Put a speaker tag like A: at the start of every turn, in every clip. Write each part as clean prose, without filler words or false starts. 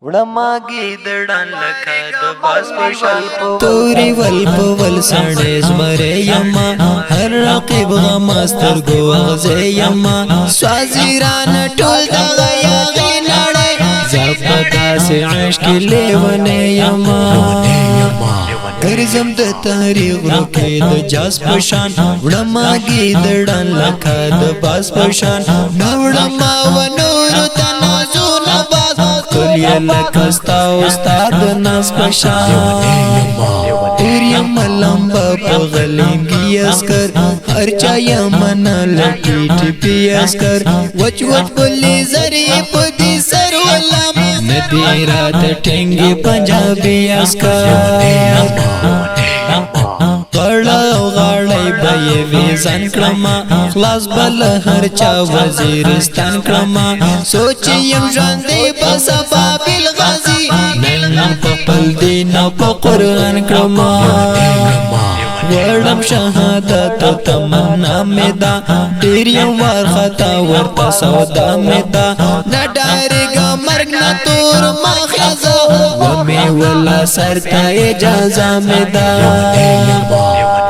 A: وړماګي د ډان لکه د باز په شال
B: توري ول په ول سړې زمره یما هر رقیب غماستر گو غزه یما سوازیران ټول دغه یغی نړۍ زفتا سي عشق لیونه یما ګرځم د تاریخ روکې د جاس پشان وړماګي د ډان لکه د باز پشان نوړما و نور تنازو نباز کلی لکستا استاد ناس پشان وریم لمبا په غلینګي اسکر هر چا یمنا لټی ټپی اسکر وچ وچ بلی زری په دې سر ولم ندی رات ټنګي پنجابي اسکر غړای به ویزن کړما خلاص بل هر چا وزیرستان کړما سوچ یم ژوندې په سبب الغازی نن په خپل دین او په قران کړما وړم شهادت تمنا مدا ډیر یو وار خطا ورته سودا مدا نډارګه مرګ نه تور مخزو و می ولا سرته اجازه مدا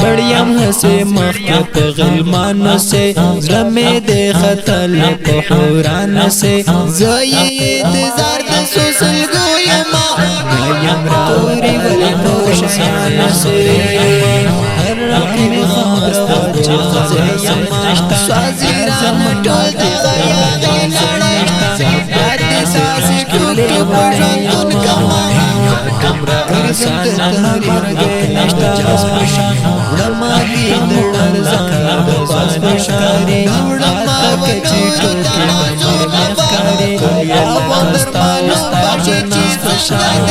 B: پړیم هسه مخ په غلمان سے زمه دې خطل په حوران سے زوی انتظار د سوسل ګویما یم راوري ولې پوشان سے هر رقیب غمستا چې غزه یما سوازیران ټول دغه یغی نړۍ زفات ساسي کله وژوند کما کمرا انسان مرګ نشتا پشان وړماګي د ډر ځان د باز پشاري وړما کچي ټوکي باندې مخکاري یا وستان ستاج ناس پشان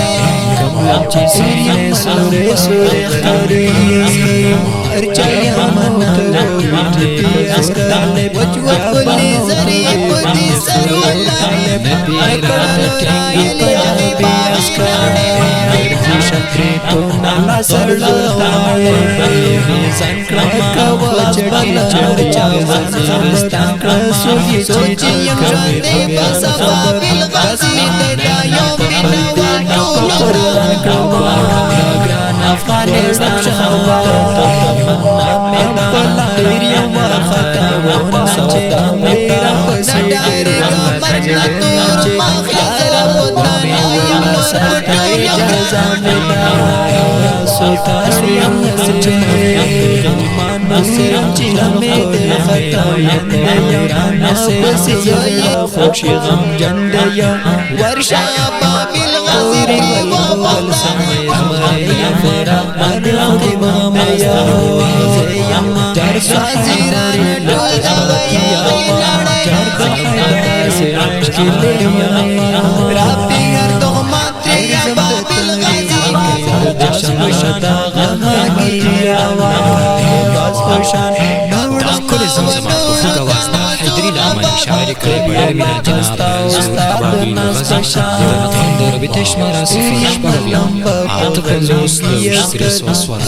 B: کملا چې سینې سورې سورې خاري هر چا یمن ته وټي اسکاله وچ وپلي زري پدي سر ولا نبي رات ټنګي پنجابي اسکاله شکری تو نالا سرلوائے بیزن کرما وچڑی چرچا وزیرستان کرسوگی سوچی یم شاندے بسفا بالغازی تیدا یوم بنوان قرآن کرما گران افغانستان خوا تمنا میدا تیریم وخطا ونسوتا میدا نڈاری گمر نتور مخیار ودانا یم سرطا اجازہ میدا سوتا سیم سچے غلمان سیم چلمے دے خطا یندیان سے یا خوشی غم جندیا ورشا بابل غزیری والقبل سمیز مریا فرا مرقی بغمیا زیما جر سازیران ڈول دغیا جر دخدا سے عشقی لیا رابی گردو ماتری بابل غزیری شمشتا غماگی آواز پشان
C: كل زمزم فوق واسطة حيدري الأمل شاعر كل بير من الجنة أبابي الغزة لبنتهم دور بتشمر صفر شبر بيوم عاطف الوصل وشترس وصور